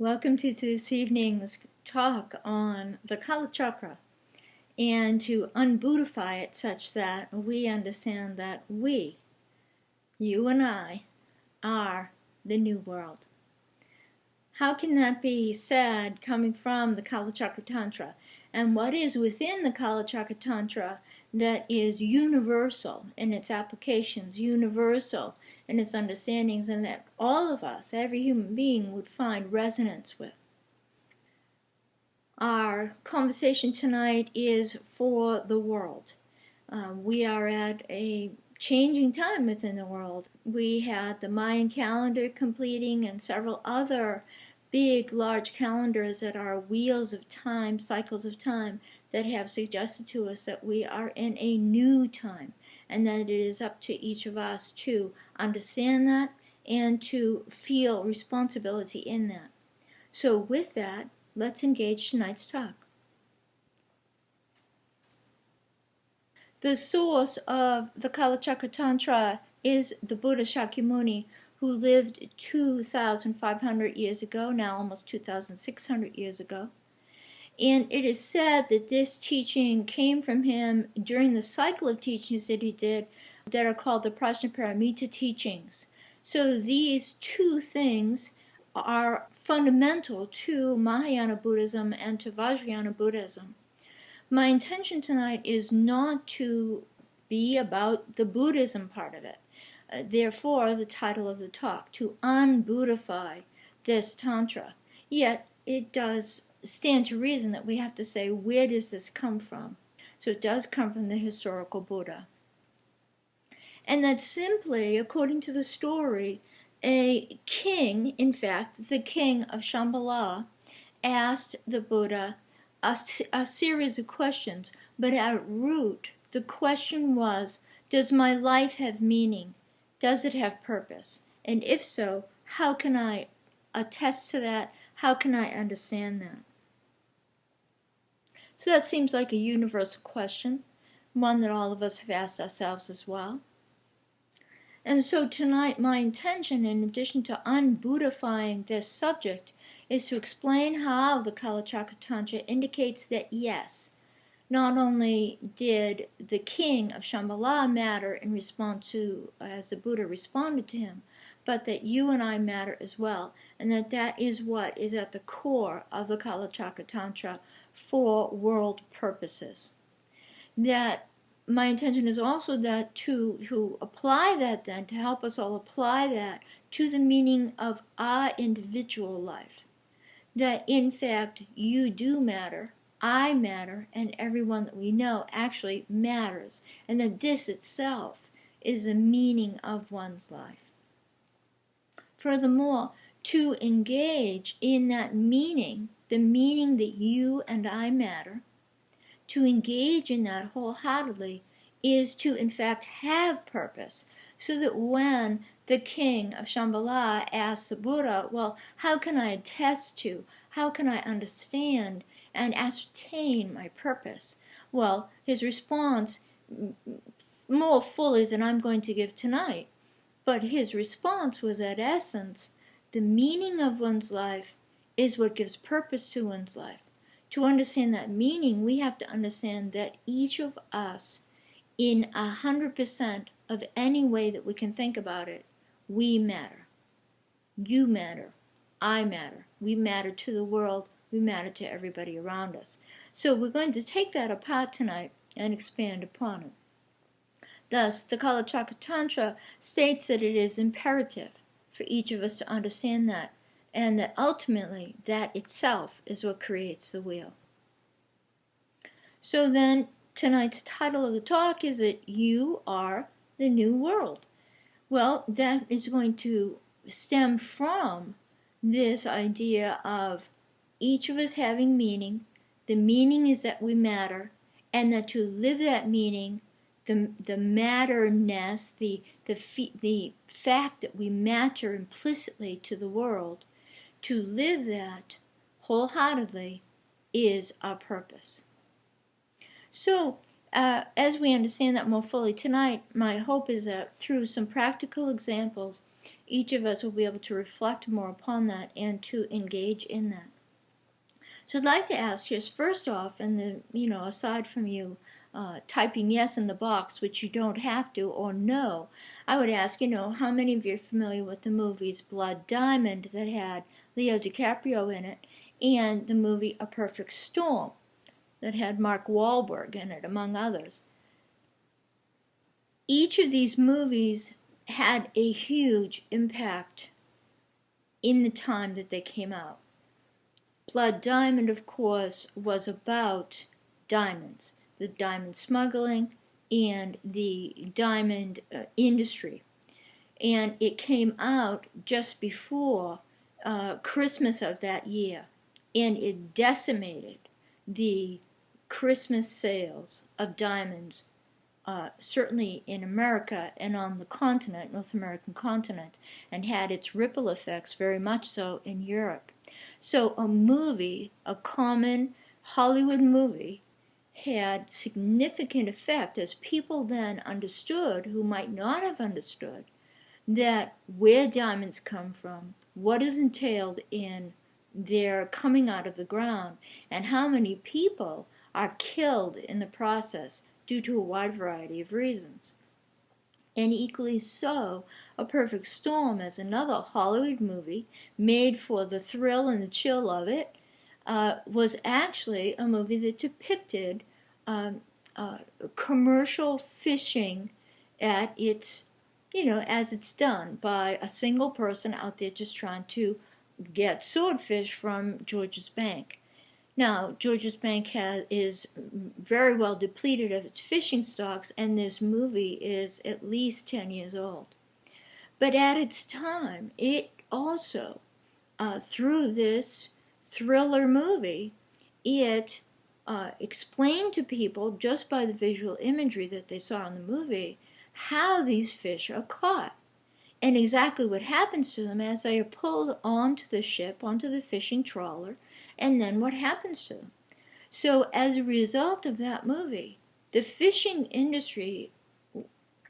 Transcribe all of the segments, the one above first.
Welcome to this evening's talk on the Kalachakra and to unbuddify it such that we understand that we, you and I, are the new world. How can that be said coming from the Kalachakra Tantra? And what is within the Kalachakra Tantra that is universal in its applications, universal in its understandings, and that all of us, every human being, would find resonance with? Our conversation tonight is for the world. We are at a changing time within the world. We had the Mayan calendar completing and several other big, large calendars that are wheels of time, cycles of time, that have suggested to us that we are in a new time and that it is up to each of us to understand that and to feel responsibility in that. So with that, let's engage tonight's talk. The source of the Kalachakra Tantra is the Buddha Shakyamuni, who lived 2,500 years ago, now almost 2,600 years ago. And it is said that this teaching came from him during the cycle of teachings that he did that are called the Prajnaparamita teachings. So these two things are fundamental to Mahayana Buddhism and to Vajrayana Buddhism. My intention tonight is not to be about the Buddhism part of it. Therefore, the title of the talk, to unbuddify this Tantra. Yet, it does stand to reason that we have to say, where does this come from? So it does come from the historical Buddha. And that simply, according to the story, a king, in fact, the king of Shambhala, asked the Buddha a series of questions, but at root, the question was, does my life have meaning? Does it have purpose? And if so, how can I attest to that? How can I understand that? So that seems like a universal question, one that all of us have asked ourselves as well. And so tonight, my intention, in addition to unbuddifying this subject, is to explain how the Kalachakra Tantra indicates that yes, not only did the king of Shambhala matter in response to, as the Buddha responded to him, but that you and I matter as well, and that that is what is at the core of the Kalachakra Tantra for world purposes. That my intention is also that to apply that then, to help us all apply that to the meaning of our individual life. That in fact you do matter, I matter, and everyone that we know actually matters, and that this itself is the meaning of one's life. Furthermore, to engage in that meaning, the meaning that you and I matter, to engage in that wholeheartedly is to in fact have purpose, so that when the king of Shambhala asks the Buddha, well, how can I attest to, how can I understand and ascertain my purpose? Well, his response, more fully than I'm going to give tonight, but his response was at essence, the meaning of one's life is what gives purpose to one's life. To understand that meaning, we have to understand that each of us, in 100% of any way that we can think about it, we matter. You matter. I matter. We matter to the world. We matter to everybody around us. So we're going to take that apart tonight and expand upon it. Thus, the Kalachakra Tantra states that it is imperative for each of us to understand that, and that ultimately that itself is what creates the wheel. So then, tonight's title of the talk is that you are the new world. Well, that is going to stem from this idea of each of us having meaning. The meaning is that we matter, and that to live that meaning, the matterness, the fact that we matter implicitly to the world, to live that wholeheartedly is our purpose. So, as we understand that more fully tonight, my hope is that through some practical examples, each of us will be able to reflect more upon that and to engage in that. So I'd like to ask just first off, and then, aside from you typing yes in the box, which you don't have to, or no, I would ask, how many of you are familiar with the movies Blood Diamond that had Leo DiCaprio in it, and the movie A Perfect Storm that had Mark Wahlberg in it, among others. Each of these movies had a huge impact in the time that they came out. Blood Diamond, of course, was about diamonds, the diamond smuggling and the diamond industry. And it came out just before Christmas of that year, and it decimated the Christmas sales of diamonds, certainly in America and on the continent, North American continent, and had its ripple effects very much so in Europe. So a movie, a common Hollywood movie, had significant effect as people then understood, who might not have understood, that where diamonds come from, what is entailed in their coming out of the ground, and how many people are killed in the process due to a wide variety of reasons. And equally so, A Perfect Storm, as another Hollywood movie made for the thrill and the chill of it, was actually a movie that depicted commercial fishing at its, as it's done by a single person out there just trying to get swordfish from George's Bank. Now, George's Bank is very well depleted of its fishing stocks, and this movie is at least 10 years old. But at its time, it also, through this thriller movie, it explained to people, just by the visual imagery that they saw in the movie, how these fish are caught and exactly what happens to them as they are pulled onto the ship, onto the fishing trawler, and then what happens to them. So as a result of that movie, the fishing industry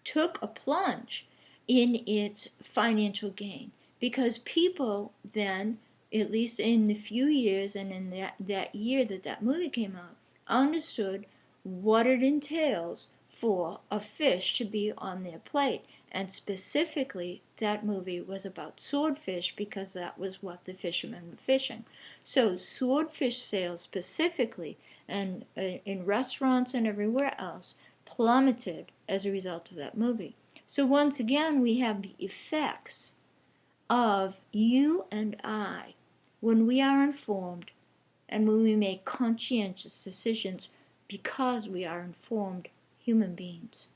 took a plunge in its financial gain, because people then, at least in the few years and in that year that movie came out, understood what it entails for a fish to be on their plate. And specifically, that movie was about swordfish, because that was what the fishermen were fishing. So swordfish sales specifically, and in restaurants and everywhere else, plummeted as a result of that movie. So once again, we have the effects of you and I when we are informed and when we make conscientious decisions because we are informed human beings.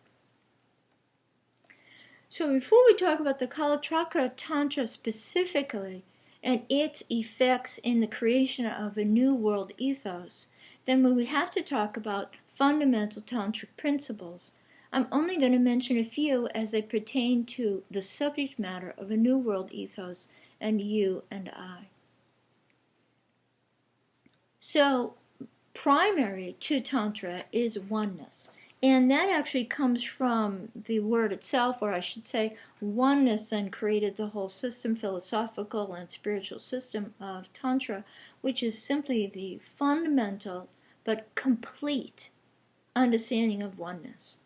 So before we talk about the Kalachakra Tantra specifically and its effects in the creation of a new world ethos, then we have to talk about fundamental tantric principles. I'm only going to mention a few as they pertain to the subject matter of a new world ethos and you and I. So, primary to Tantra is oneness. And that actually comes from the word itself, or I should say, oneness then created the whole system, philosophical and spiritual system of Tantra, which is simply the fundamental but complete understanding of oneness.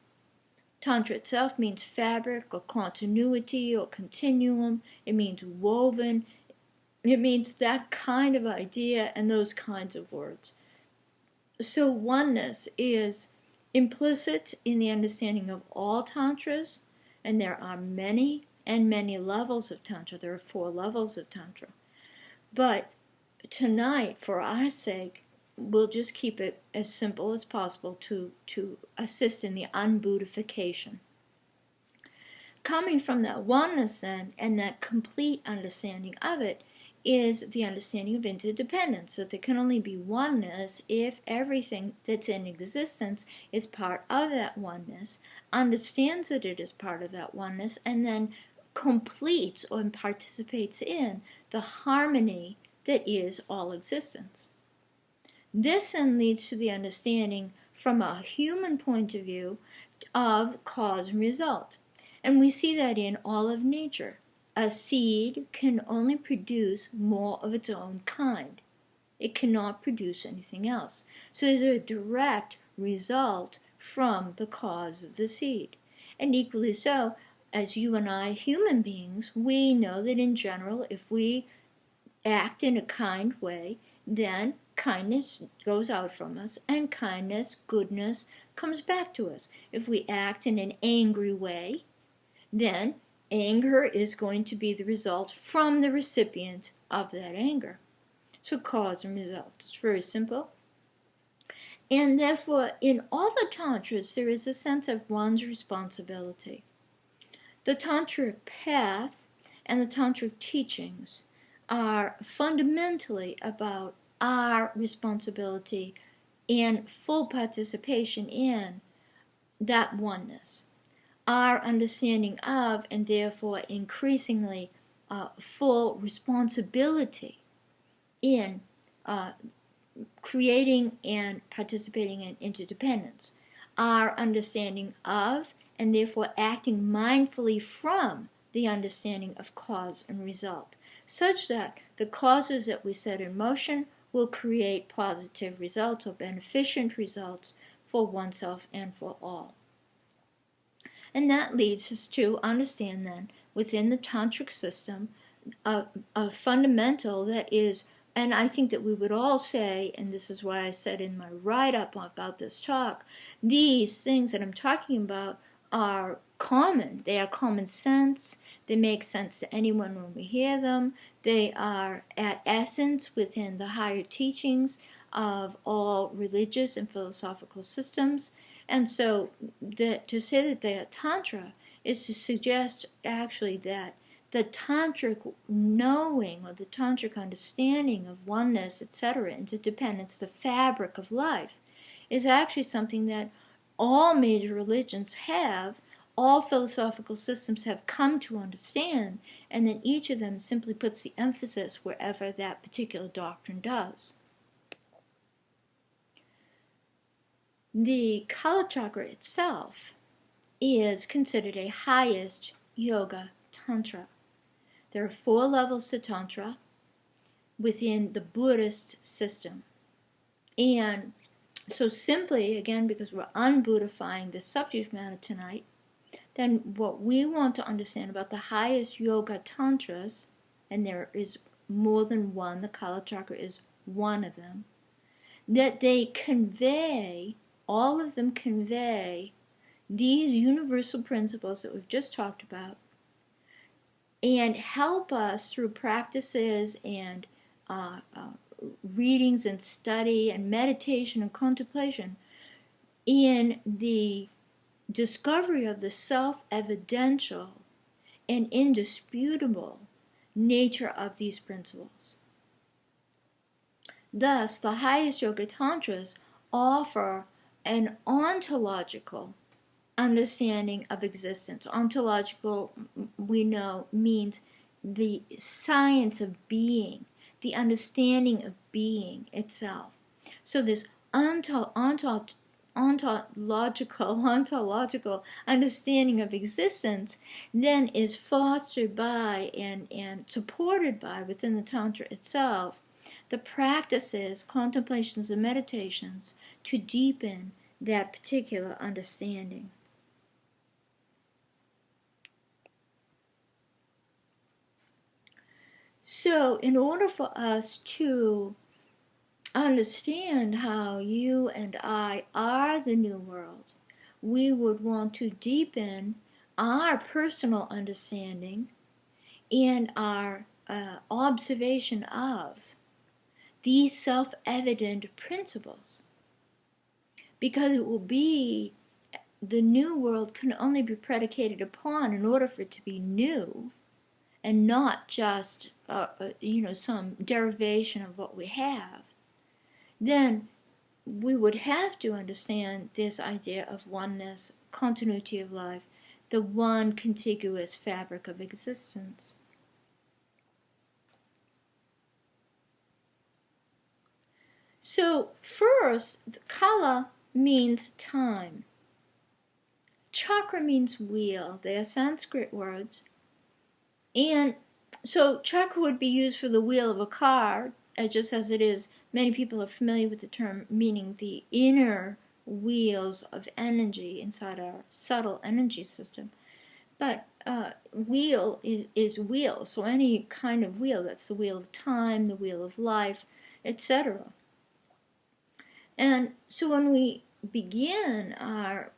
Tantra itself means fabric or continuity or continuum. It means woven. It means that kind of idea and those kinds of words. So oneness is implicit in the understanding of all tantras, and there are many and many levels of Tantra. There are 4 levels of Tantra. But tonight, for our sake, we'll just keep it as simple as possible to assist in the unbuddification. Coming from that oneness then, and that complete understanding of it, is the understanding of interdependence, that there can only be oneness if everything that's in existence is part of that oneness, understands that it is part of that oneness, and then completes or participates in the harmony that is all existence. This then leads to the understanding from a human point of view of cause and result. And we see that in all of nature. a seed can only produce more of its own kind. It cannot produce anything else. So there's a direct result from the cause of the seed. And equally so, as you and I, human beings, we know that in general, if we act in a kind way, then kindness goes out from us, and kindness, goodness, comes back to us. If we act in an angry way, then anger is going to be the result from the recipient of that anger. So cause and result. It's very simple. And therefore, in all the tantras, there is a sense of one's responsibility. The tantric path and the tantric teachings are fundamentally about our responsibility and full participation in that oneness, our understanding of, and therefore increasingly full responsibility in creating and participating in interdependence, our understanding of, and therefore acting mindfully from the understanding of cause and result, such that the causes that we set in motion will create positive results or beneficent results for oneself and for all. And that leads us to understand then, within the tantric system, a fundamental that is, and I think that we would all say, and this is why I said in my write-up about this talk, these things that I'm talking about are common. They are common sense. They make sense to anyone when we hear them. They are at essence within the higher teachings of all religious and philosophical systems. And so to say that they are Tantra is to suggest actually that the tantric knowing or the tantric understanding of oneness, etc., interdependence, the fabric of life, is actually something that all major religions have, all philosophical systems have come to understand, and then each of them simply puts the emphasis wherever that particular doctrine does. The Kalachakra itself is considered a highest yoga tantra. There are 4 levels to Tantra within the Buddhist system. And so simply, again, because we're unbuddhifying the subject matter tonight, then what we want to understand about the highest yoga tantras, and there is more than one, the Kalachakra is one of them, that they convey, all of them convey these universal principles that we've just talked about, and help us through practices and readings and study and meditation and contemplation in the discovery of the self-evidential and indisputable nature of these principles. Thus, the highest yoga tantras offer an ontological understanding of existence. Ontological, we know, means the science of being, the understanding of being itself. So this ontological understanding of existence then is fostered by and supported by, within the Tantra itself, the practices, contemplations, and meditations to deepen that particular understanding. So, in order for us to understand how you and I are the new world, we would want to deepen our personal understanding and our observation of these self-evident principles. Because it will be, the new world can only be predicated upon, in order for it to be new, and not just some derivation of what we have, then we would have to understand this idea of oneness, continuity of life, the one contiguous fabric of existence. So first, Kala means time. Chakra means wheel. They are Sanskrit words. And so chakra would be used for the wheel of a car, just as it is. Many people are familiar with the term meaning the inner wheels of energy inside our subtle energy system. But wheel is wheel, so any kind of wheel, that's the wheel of time, the wheel of life, etc. And so when we begin our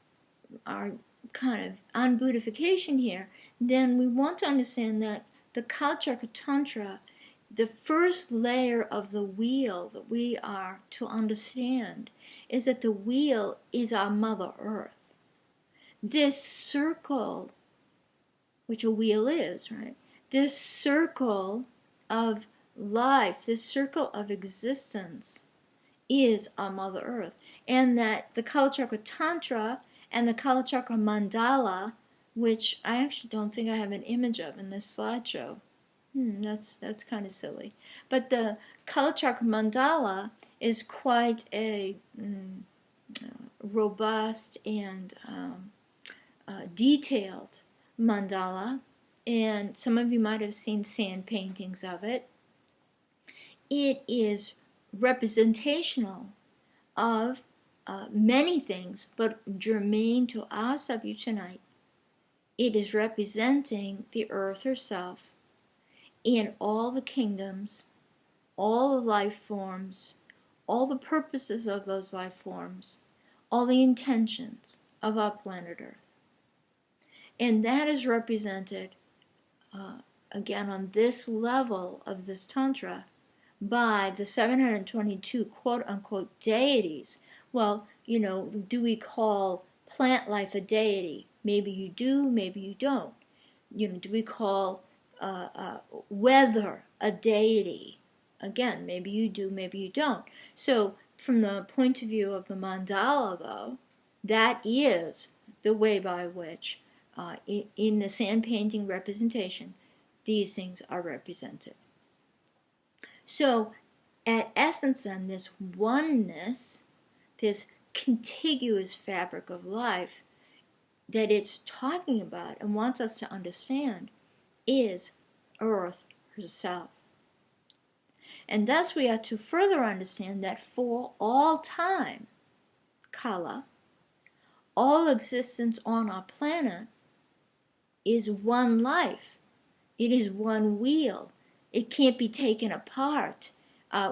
kind of unbuddification here, then we want to understand that the Kalachakra Tantra, the first layer of the wheel that we are to understand is that the wheel is our Mother Earth. This circle, which a wheel is, right? This circle of life, this circle of existence is our Mother Earth. And that the Kalachakra Tantra and the Kalachakra Mandala, which I actually don't think I have an image of in this slideshow. That's kind of silly. But the Kalachakra Mandala is quite a robust and detailed mandala, and some of you might have seen sand paintings of it. It is representational of many things, but germane to our subject tonight, it is representing the earth herself in all the kingdoms, all the life forms, all the purposes of those life forms, all the intentions of our planet Earth. And that is represented, again, on this level of this Tantra by the 722 quote-unquote deities. Well, do we call plant life a deity? Maybe you do, maybe you don't. Do we call weather a deity? Again, maybe you do, maybe you don't. So from the point of view of the mandala, though, that is the way by which, in the sand painting representation, these things are represented. So, at essence then, this oneness, this contiguous fabric of life that it's talking about and wants us to understand is Earth herself. And thus we are to further understand that for all time, Kala, all existence on our planet is one life. It is one wheel. It can't be taken apart.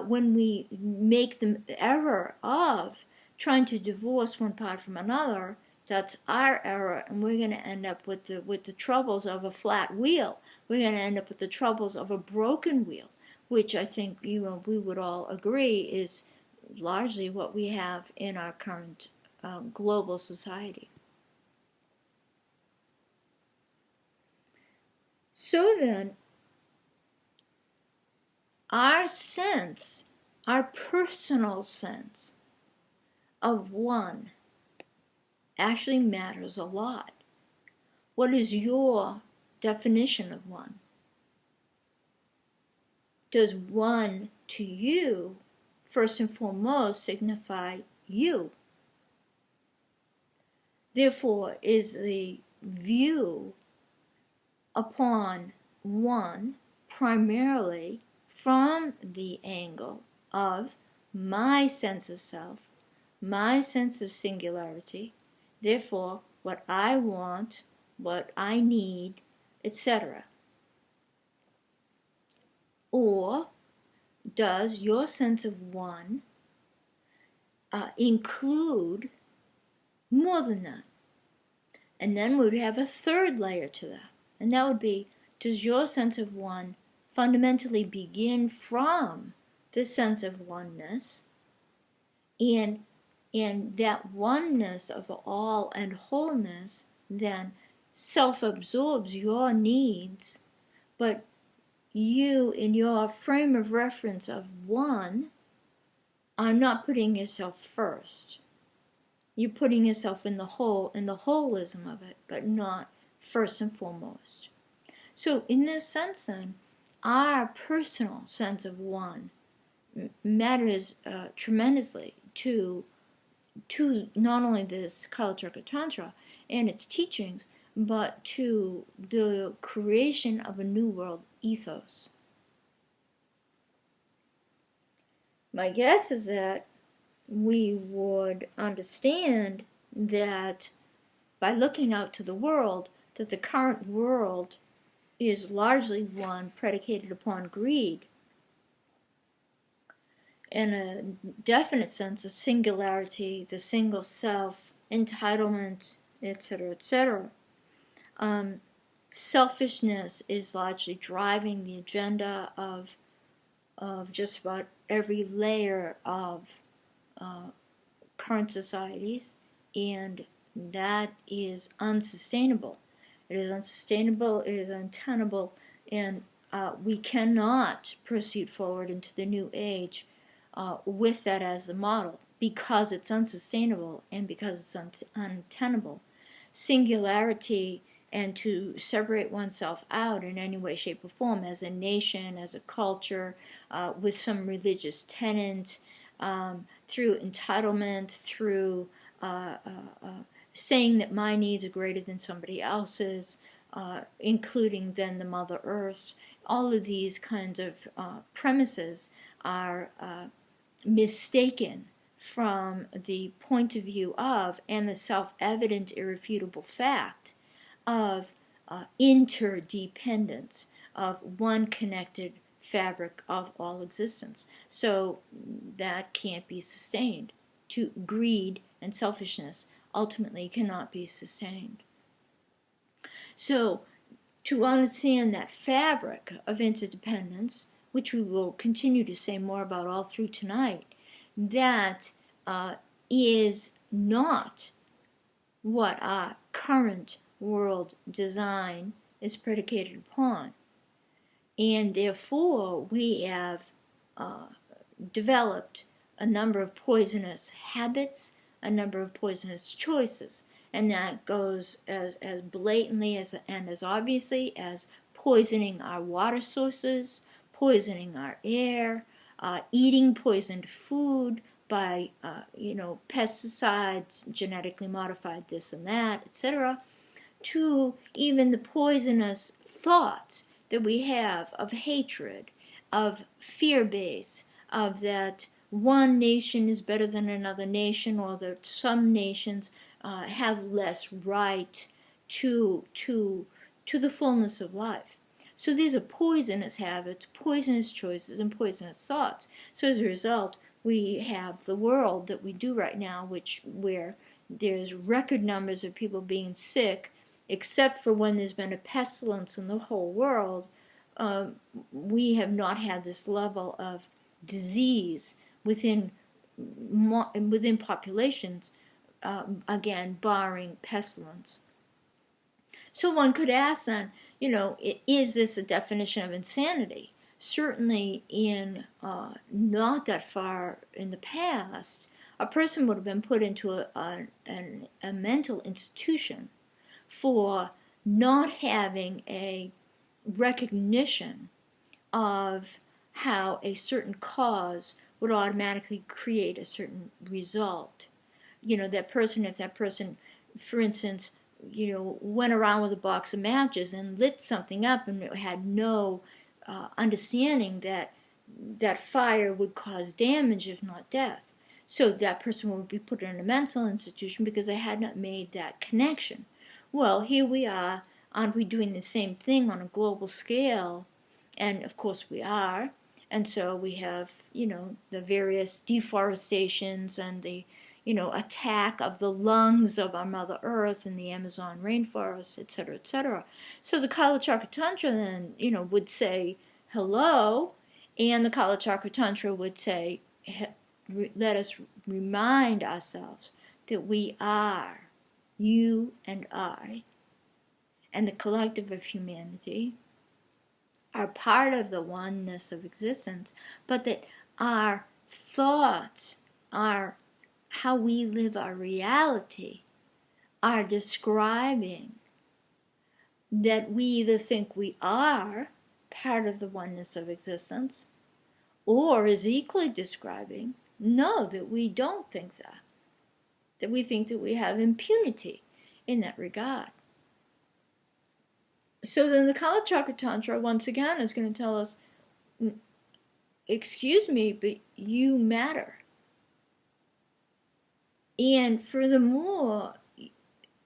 When we make the error of trying to divorce one part from another, that's our error, and we're going to end up with the troubles of a flat wheel. We're going to end up with the troubles of a broken wheel, which I think we would all agree is largely what we have in our current global society. So then, our sense, our personal sense of one actually matters a lot. What is your definition of one? Does one to you, first and foremost, signify you? Therefore, is the view upon one primarily from the angle of my sense of self, my sense of singularity, therefore what I want, what I need, etc. Or does your sense of one include more than that? And then we would have a third layer to that, and that would be, does your sense of one fundamentally begin from the sense of oneness, and that oneness of all and wholeness then self-absorbs your needs, but you, in your frame of reference of one, are not putting yourself first. You're putting yourself in the whole, in the holism of it, but not first and foremost. So in this sense then, our personal sense of one matters tremendously to not only this Kalachakra Tantra and its teachings, but to the creation of a new world ethos. My guess is that we would understand that by looking out to the world, that the current world is largely one predicated upon greed, in a definite sense of singularity, the single self, entitlement, etc., etc. Selfishness is largely driving the agenda of just about every layer of current societies, and that is unsustainable. It is unsustainable, it is untenable, and we cannot proceed forward into the new age with that as the model, because it's unsustainable and because it's untenable. Singularity, and to separate oneself out in any way, shape, or form as a nation, as a culture, with some religious tenet, through entitlement, through saying that my needs are greater than somebody else's, including then the Mother Earth. All of these kinds of premises are mistaken from the point of view of, and the self-evident irrefutable fact of interdependence, of one connected fabric of all existence. So that can't be sustained. To greed and selfishness ultimately cannot be sustained. So to understand that fabric of interdependence, which we will continue to say more about all through tonight, that is not what our current world design is predicated upon. And therefore, we have developed a number of poisonous habits, a number of poisonous choices. And that goes as blatantly and as obviously as poisoning our water sources, poisoning our air, eating poisoned food by pesticides, genetically modified this and that, etc., to even the poisonous thoughts that we have of hatred, of fear base, of that one nation is better than another nation, or that some nations have less right to the fullness of life. So these are poisonous habits, poisonous choices, and poisonous thoughts. So as a result, we have the world that we do right now, where there's record numbers of people being sick, except for when there's been a pestilence in the whole world. We have not had this level of disease within populations, again, barring pestilence. So one could ask then, is this a definition of insanity? Certainly in not that far in the past, a person would have been put into a mental institution for not having a recognition of how a certain cause would automatically create a certain result. If that person, for instance, went around with a box of matches and lit something up and had no understanding that fire would cause damage, if not death. So that person would be put in a mental institution because they had not made that connection. Well, here we are. Aren't we doing the same thing on a global scale? And of course we are. And so we have, the various deforestations and the, attack of the lungs of our Mother Earth in the Amazon rainforest, etc., etc. So the Kalachakra Tantra then, would say hello, and the Kalachakra Tantra would say, let us remind ourselves that we are, you and I, and the collective of humanity, are part of the oneness of existence, but that our thoughts, how we live our reality, are describing that we either think we are part of the oneness of existence, or is equally describing, no, that we don't think that we think that we have impunity in that regard. So then the Kalachakra Tantra, once again, is going to tell us, excuse me, but you matter. And furthermore,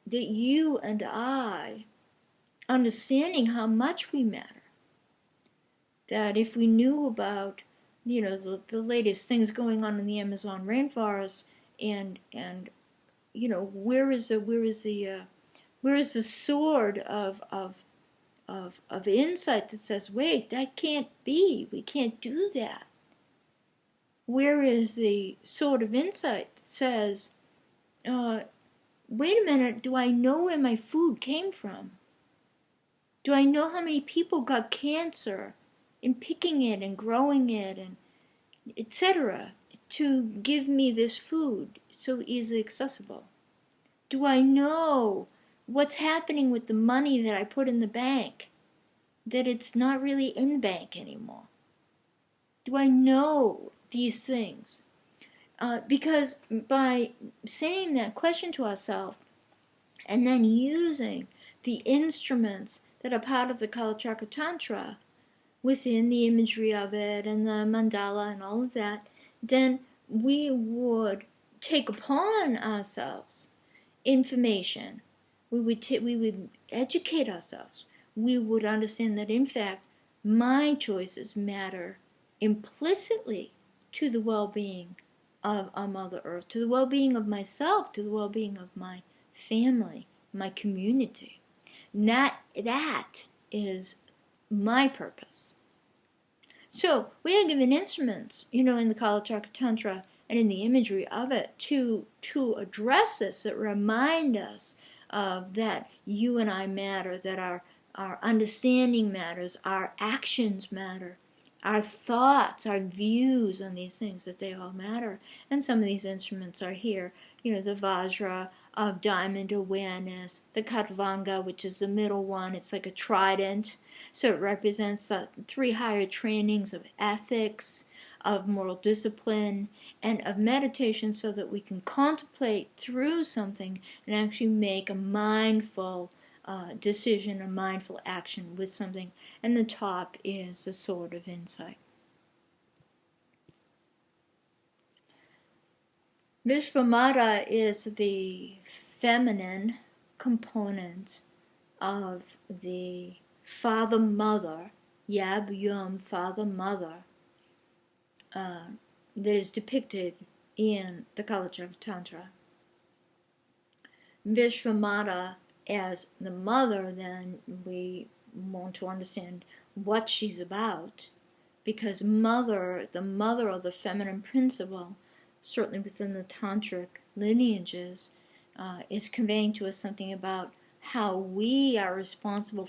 that you and I, understanding how much we matter, that if we knew about, the latest things going on in the Amazon rainforest, and where is the sword of insight that says, wait, that can't be, we can't do that? Where is the sword of insight that says, wait a minute, do I know where my food came from? Do I know how many people got cancer in picking it and growing it and etc. to give me this food so easily accessible? Do I know what's happening with the money that I put in the bank, that it's not really in the bank anymore? Do I know these things? Because by saying that question to ourselves and then using the instruments that are part of the Kalachakra Tantra within the imagery of it and the mandala and all of that, then we would take upon ourselves information. We would educate ourselves. We would understand that, in fact, my choices matter implicitly to the well-being of our Mother Earth, to the well-being of myself, to the well-being of my family, my community. And that is my purpose. So we are given instruments, in the Kalachakra Tantra and in the imagery of it to address this, that remind us that you and I matter, that our understanding matters, our actions matter, our thoughts, our views on these things, that they all matter. And some of these instruments are here, the Vajra of diamond awareness, the Khatvanga, which is the middle one, it's like a trident. So it represents 3 higher trainings of ethics, of moral discipline, and of meditation, so that we can contemplate through something and actually make a mindful decision, a mindful action with something. And the top is the sword of insight. Vishvamata is the feminine component of the father-mother, Yab-Yum, father-mother, that is depicted in the Kalachakra Tantra. Vishvamata as the mother, then we want to understand what she's about, because the mother of the feminine principle, certainly within the tantric lineages, is conveying to us something about how we are responsible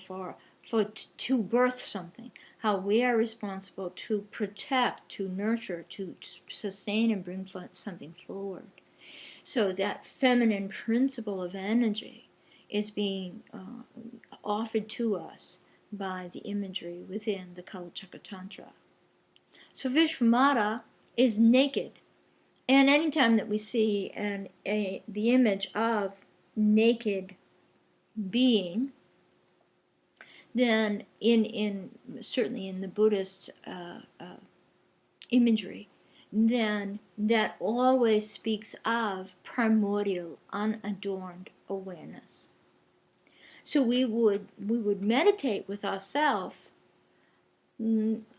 to birth something, how we are responsible to protect, to nurture, to sustain and bring something forward. So that feminine principle of energy is being offered to us by the imagery within the Kalachakra Tantra. So Vishvamata is naked. And anytime that we see the image of naked being, then certainly in the Buddhist imagery, then that always speaks of primordial, unadorned awareness. So we would meditate with ourselves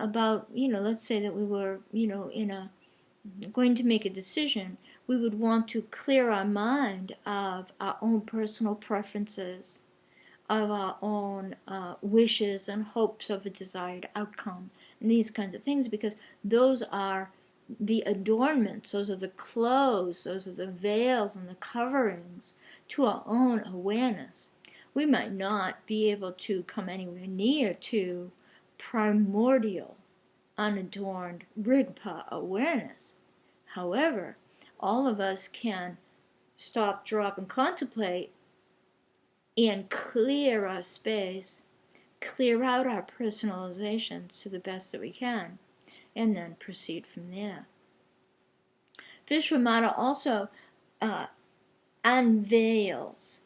about, let's say that we were, going to make a decision. We would want to clear our mind of our own personal preferences, of our own wishes and hopes of a desired outcome, and these kinds of things, because those are the adornments, those are the clothes, those are the veils and the coverings to our own awareness. We might not be able to come anywhere near to primordial, unadorned Rigpa awareness. However, all of us can stop, drop, and contemplate and clear our space, clear out our personalizations to the best that we can, and then proceed from there. Vishvamata also unveils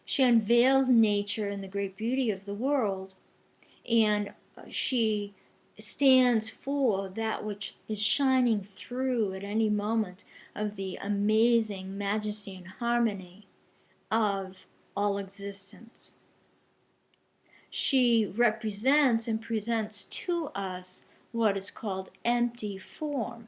She unveils nature and the great beauty of the world, and she stands for that which is shining through at any moment of the amazing majesty and harmony of all existence. She represents and presents to us what is called empty form.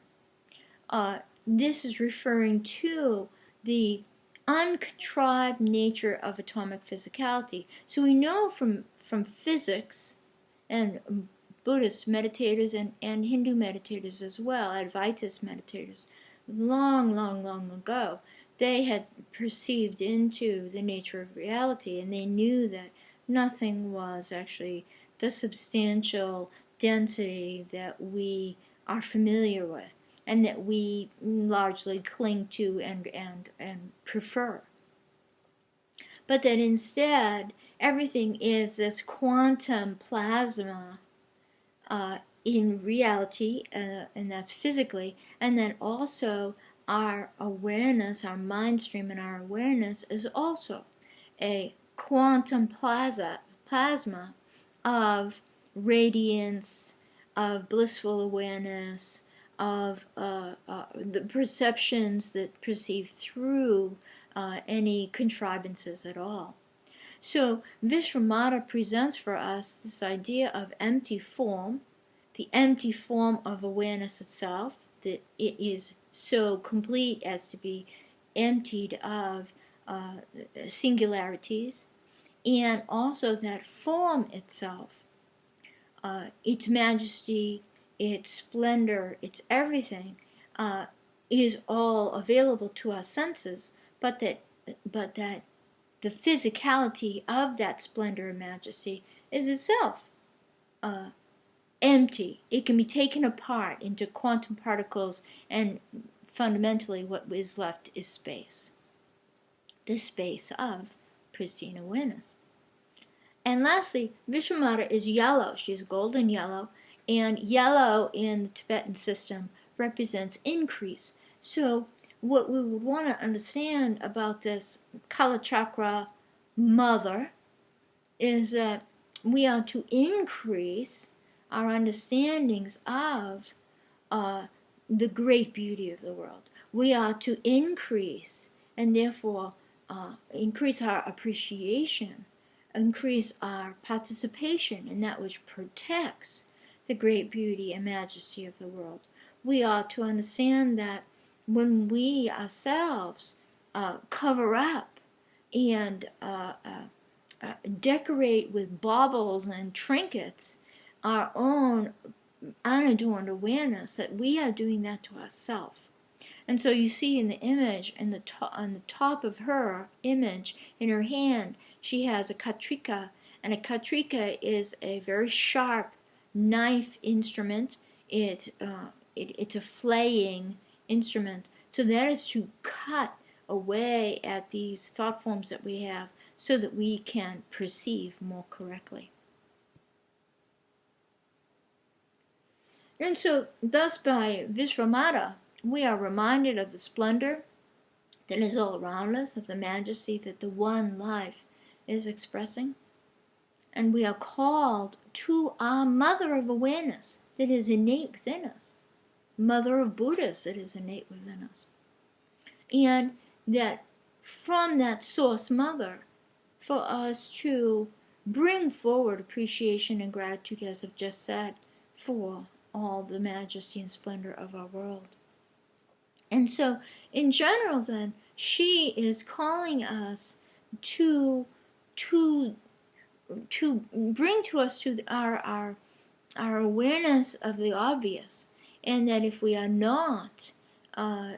This is referring to the uncontrived nature of atomic physicality. So we know from physics and Buddhist meditators and Hindu meditators as well, Advaitist meditators, long ago, they had perceived into the nature of reality, and they knew that nothing was actually the substantial density that we are familiar with and that we largely cling to and prefer. But that instead, everything is this quantum plasma in reality, and that's physically, and then also our awareness, our mind stream and our awareness is also a quantum plasma of radiance, of blissful awareness, of the perceptions that perceive through any contrivances at all. So Vishwamata presents for us this idea of empty form, the empty form of awareness itself, that it is so complete as to be emptied of singularities, and also that form itself, its majesty, its splendor, its everything, is all available to our senses, but that the physicality of that splendor and majesty is itself empty. It can be taken apart into quantum particles, and fundamentally what is left is space. The space of pristine awareness. And lastly, Vishwamata is yellow. She's golden yellow, and yellow in the Tibetan system represents increase. So what we would want to understand about this Kalachakra mother is that we are to increase our understandings of the great beauty of the world. We are to increase, and therefore increase our appreciation, increase our participation in that which protects the great beauty and majesty of the world. We are to understand that when we ourselves cover up and decorate with baubles and trinkets our own unadorned awareness, that we are doing that to ourselves. And so you see in the image, on the top of her image, in her hand, she has a katrika, and a katrika is a very sharp knife instrument. It's a flaying instrument. So that is to cut away at these thought forms that we have so that we can perceive more correctly. And so thus by Vishwamata, we are reminded of the splendor that is all around us, of the majesty that the one life is expressing. And we are called to our mother of awareness that is innate within us, mother of Buddhas that is innate within us. And that from that source mother, for us to bring forward appreciation and gratitude, as I've just said, for all the majesty and splendor of our world. And so, in general, then, she is calling us to bring to us to our awareness of the obvious, and that if we are not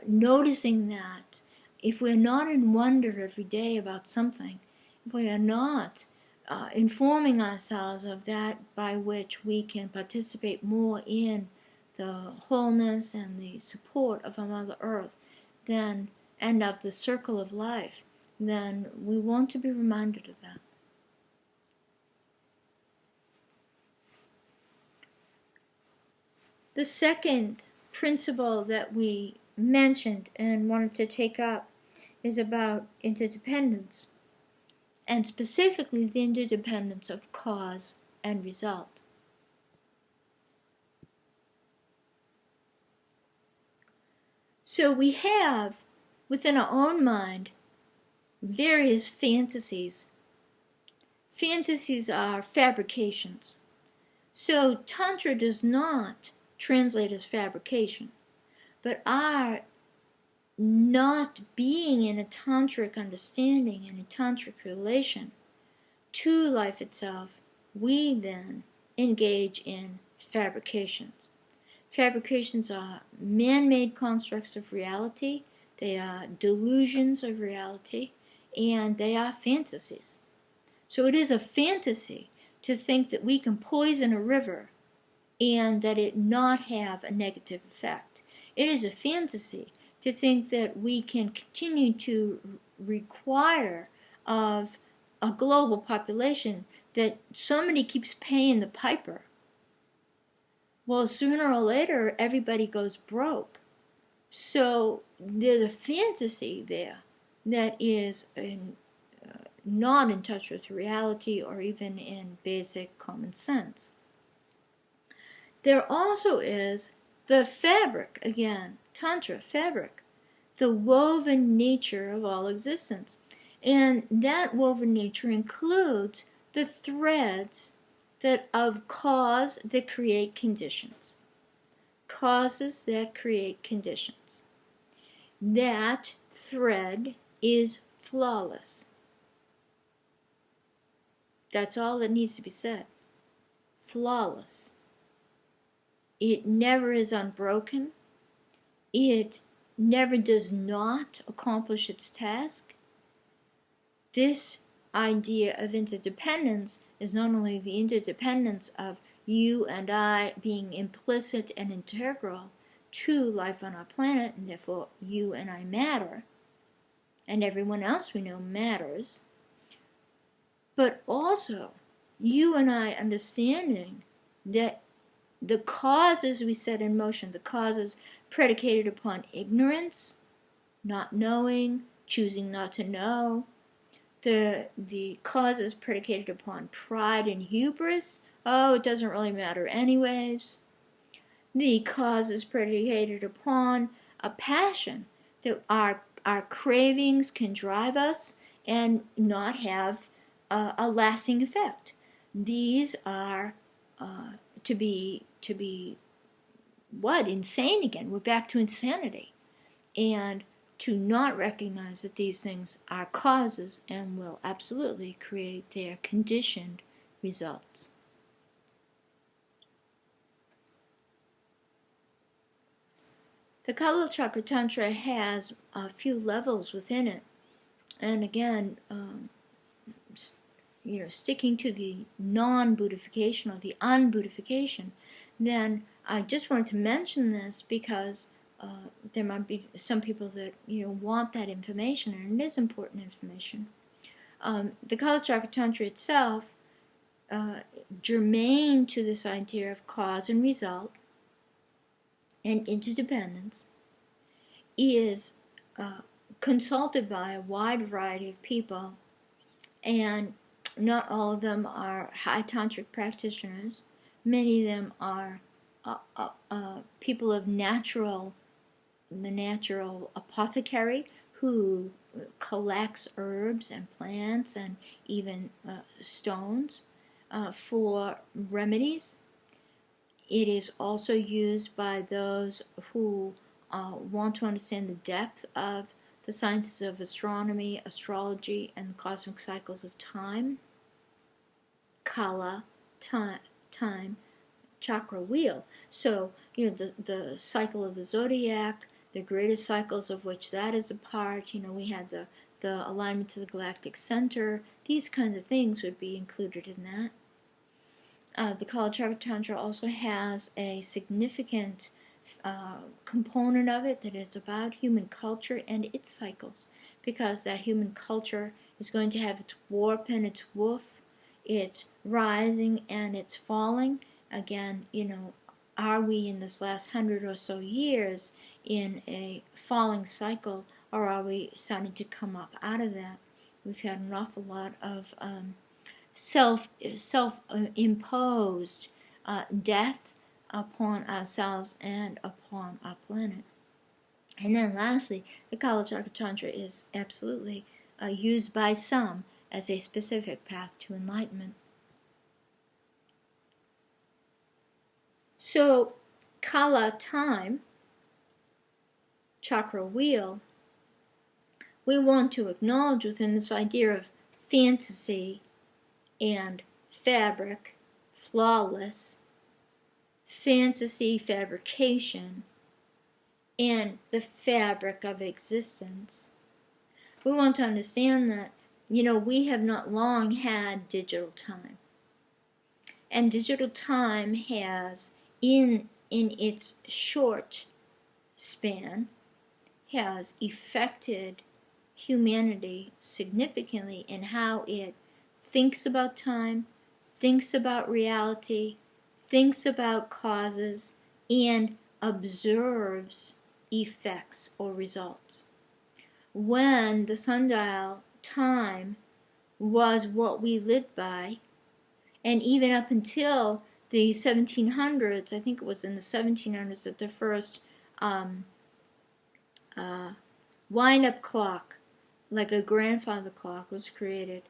noticing that, if we are not in wonder every day about something, if we are not informing ourselves of that by which we can participate more in the wholeness and the support of our Mother Earth, then, and of the circle of life, then we want to be reminded of that. The second principle that we mentioned and wanted to take up is about interdependence. and specifically the interdependence of cause and result. So we have, within our own mind, various fantasies. Fantasies are fabrications. So Tantra does not translate as fabrication, but our not being in a tantric understanding, in a tantric relation to life itself, we then engage in fabrications. Fabrications are man-made constructs of reality, they are delusions of reality, and they are fantasies. So it is a fantasy to think that we can poison a river and that it not have a negative effect. It is a fantasy to think that we can continue to require of a global population that somebody keeps paying the piper. Well, sooner or later, everybody goes broke. So there's a fantasy there that is not in touch with reality or even in basic common sense. There also is the fabric, again, Tantra, fabric, the woven nature of all existence. And that woven nature includes the threads that of cause that create conditions. Causes that create conditions. That thread is flawless. That's all that needs to be said. Flawless. It never is unbroken. It never does not accomplish its task. This idea of interdependence is not only the interdependence of you and I being implicit and integral to life on our planet, and therefore you and I matter, and everyone else we know matters, but also you and I understanding that the causes we set in motion, the causes predicated upon ignorance, not knowing, choosing not to know, the causes predicated upon pride and hubris, oh, it doesn't really matter anyways, the causes predicated upon a passion that our cravings can drive us and not have a lasting effect. These are to be what? Insane again. We're back to insanity. And to not recognize that these things are causes and will absolutely create their conditioned results. The Kalachakra Tantra has a few levels within it. And again, sticking to the non-Buddhification or the unbuddification, then I just wanted to mention this because there might be some people that want that information, and it is important information. The Kalachakra Tantra itself, germane to this idea of cause and result and interdependence, is consulted by a wide variety of people, and not all of them are high tantric practitioners. Many of them are people of the natural apothecary who collects herbs and plants and even stones for remedies. It is also used by those who want to understand the depth of the sciences of astronomy, astrology, and the cosmic cycles of time. Kala, time, chakra wheel. So, the cycle of the zodiac, the greatest cycles of which that is a part. We had the alignment to the galactic center. These kinds of things would be included in that. The Kalachakra Tantra also has a significant component of it that is about human culture and its cycles, because that human culture is going to have its warp and its woof, its rising and its falling. Again, are we in this last 100 or so years in a falling cycle, or are we starting to come up out of that? We've had an awful lot of self-imposed death upon ourselves and upon our planet. And then lastly, the Kalachakra Tantra is absolutely used by some as a specific path to enlightenment. So, Kala, time, chakra, wheel, we want to acknowledge within this idea of fantasy and fabric, flawless, fantasy, fabrication, and the fabric of existence. We want to understand that, we have not long had digital time. And digital time has, in its short span, has affected humanity significantly in how it thinks about time, thinks about reality, thinks about causes, and observes effects or results. When the sundial time was what we lived by, and even up until the 1700s, I think it was in the 1700s that the first wind-up clock, like a grandfather clock, was created.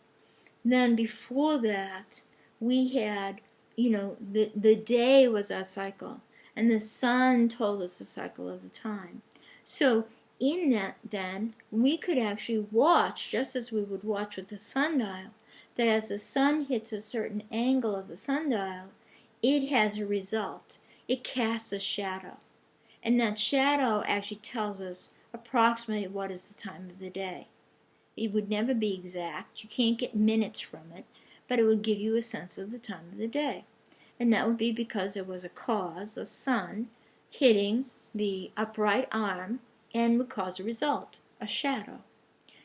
Then before that, we had, the day was our cycle, and the sun told us the cycle of the time. So in that, then, we could actually watch, just as we would watch with the sundial, that as the sun hits a certain angle of the sundial, it has a result. It casts a shadow. And that shadow actually tells us approximately what is the time of the day. It would never be exact. You can't get minutes from it, but it would give you a sense of the time of the day. And that would be because there was a cause, the sun, hitting the upright arm, and would cause a result, a shadow.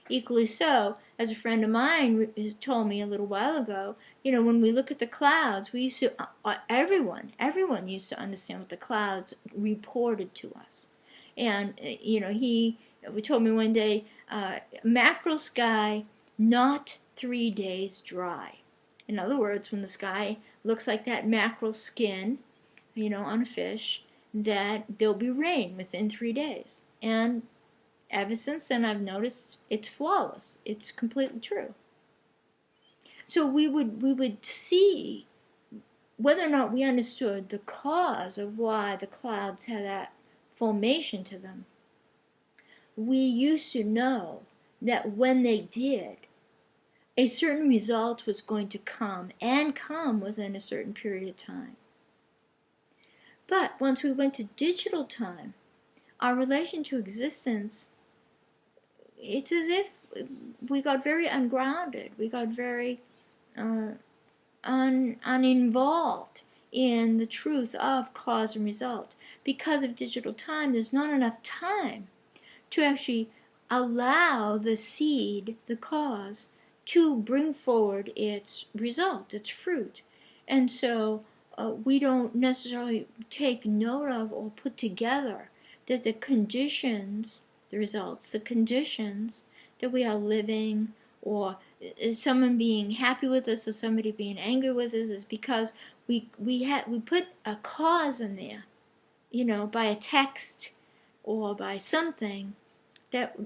Equally so, as a friend of mine told me a little while ago, when we look at the clouds, we used to, everyone used to understand what the clouds reported to us. And, he told me one day, mackerel sky, not 3 days dry. In other words, when the sky looks like that mackerel skin, on a fish, that there'll be rain within 3 days. And ever since then, I've noticed it's flawless. It's completely true. So we would see whether or not we understood the cause of why the clouds had that formation to them. We used to know that when they did, a certain result was going to come, and come within a certain period of time. But once we went to digital time, our relation to existence, it's as if we got very ungrounded. We got very uninvolved in the truth of cause and result. Because of digital time, there's not enough time to actually allow the seed, the cause, to bring forward its result, its fruit. And so we don't necessarily take note of or put together that the conditions, the results, the conditions that we are living, or someone being happy with us or somebody being angry with us, is because we put a cause in there, by a text or by something that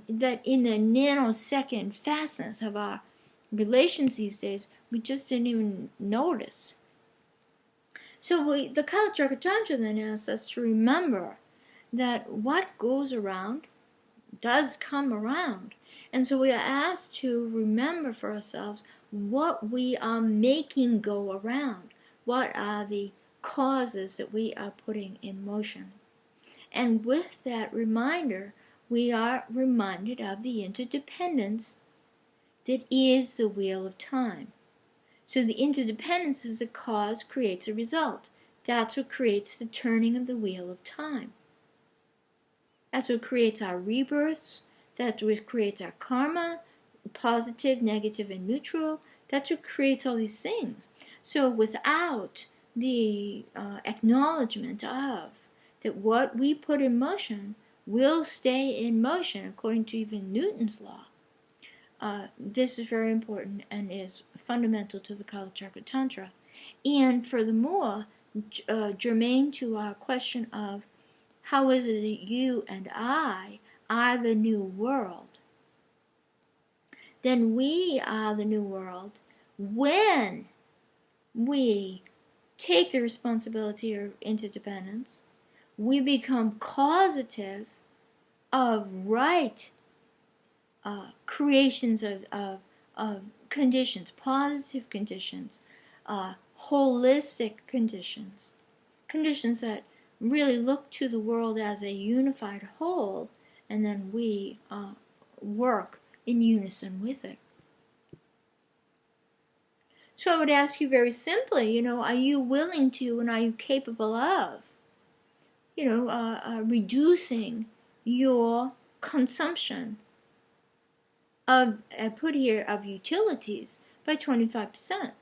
in the nanosecond fastness of our relations these days, we just didn't even notice. So the Kalachakra Tantra then asks us to remember that what goes around does come around. And so we are asked to remember for ourselves what we are making go around. What are the causes that we are putting in motion? And with that reminder, we are reminded of the interdependence that is the wheel of time. So the interdependence is a cause creates a result. That's what creates the turning of the wheel of time. That's what creates our rebirths. That's what creates our karma, positive, negative, and neutral. That's what creates all these things. So without the acknowledgement of that what we put in motion will stay in motion, according to even Newton's law, this is very important and is fundamental to the Kalachakra Tantra. And furthermore, germane to our question of how is it that you and I are the new world, then we are the new world when we take the responsibility of interdependence, we become causative of right creations of conditions, positive conditions, holistic conditions, conditions that really look to the world as a unified whole, and then we work in unison with it. So I would ask you very simply, are you willing to and are you capable of, reducing your consumption of, I put here, of utilities by 25%.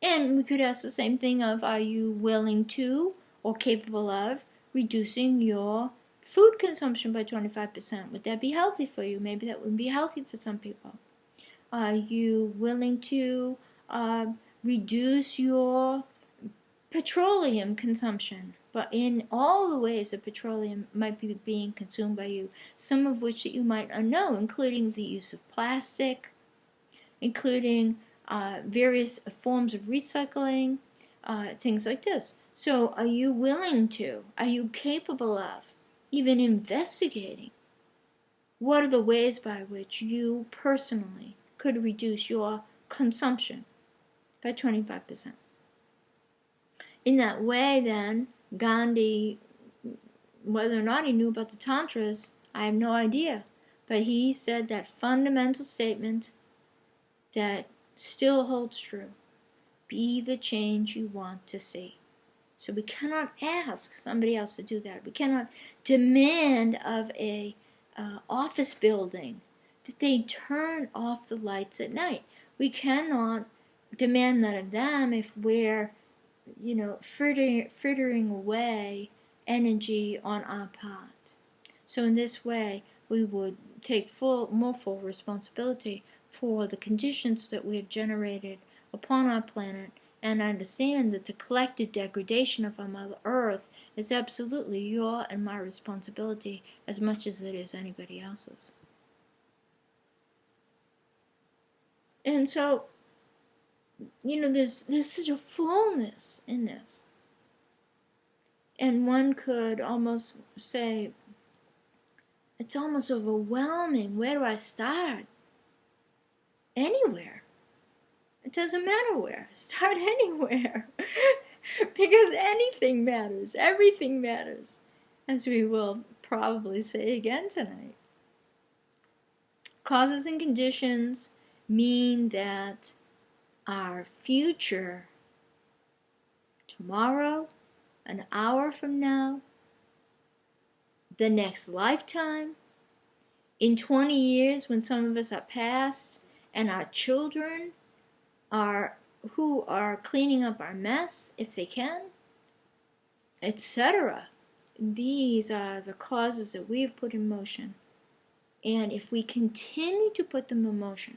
And we could ask the same thing of, are you willing to or capable of reducing your food consumption by 25%? Would that be healthy for you? Maybe that wouldn't be healthy for some people. Are you willing to reduce your petroleum consumption? But in all the ways that petroleum might be being consumed by you, some of which that you might not know, including the use of plastic, including various forms of recycling, things like this. So are you willing to, are you capable of even investigating what are the ways by which you personally could reduce your consumption by 25%? In that way, then, Gandhi, whether or not he knew about the Tantras, I have no idea. But he said that fundamental statement that still holds true. Be the change you want to see. So we cannot ask somebody else to do that. We cannot demand of a office building that they turn off the lights at night. We cannot demand that of them if we're frittering away energy on our part. So in this way, we would take more full responsibility for the conditions that we have generated upon our planet, and understand that the collective degradation of our Mother Earth is absolutely your and my responsibility as much as it is anybody else's. And so, there's such a fullness in this. And one could almost say, it's almost overwhelming. Where do I start? Anywhere. It doesn't matter where. Start anywhere. Because anything matters. Everything matters. As we will probably say again tonight. Causes and conditions mean that our future, tomorrow, an hour from now, the next lifetime, in 20 years when some of us are past, and our children who are cleaning up our mess, if they can, etc. These are the causes that we have put in motion. And if we continue to put them in motion,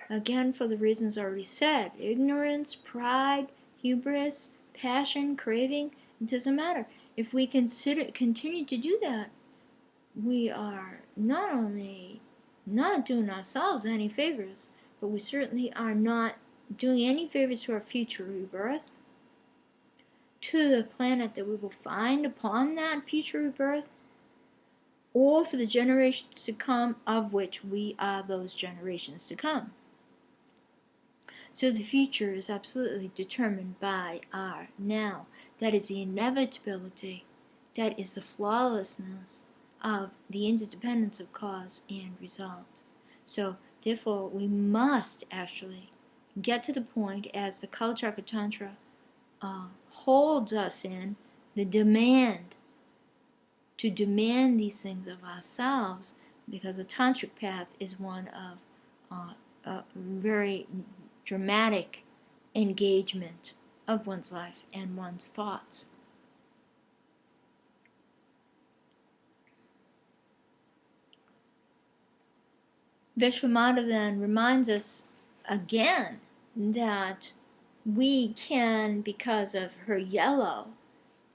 again, for the reasons already said, ignorance, pride, hubris, passion, craving, it doesn't matter. If we continue to do that, we are not only not doing ourselves any favors, but we certainly are not doing any favors to our future rebirth, to the planet that we will find upon that future rebirth, or for the generations to come, of which we are those generations to come. So the future is absolutely determined by our now. That is the inevitability, that is the flawlessness of the interdependence of cause and result. So therefore we must actually get to the point, as the Kalachakra Tantra holds us in, the demand, to demand these things of ourselves, because the tantric path is one of very dramatic engagement of one's life and one's thoughts. Vishwamata then reminds us again that we can, because of her yellow,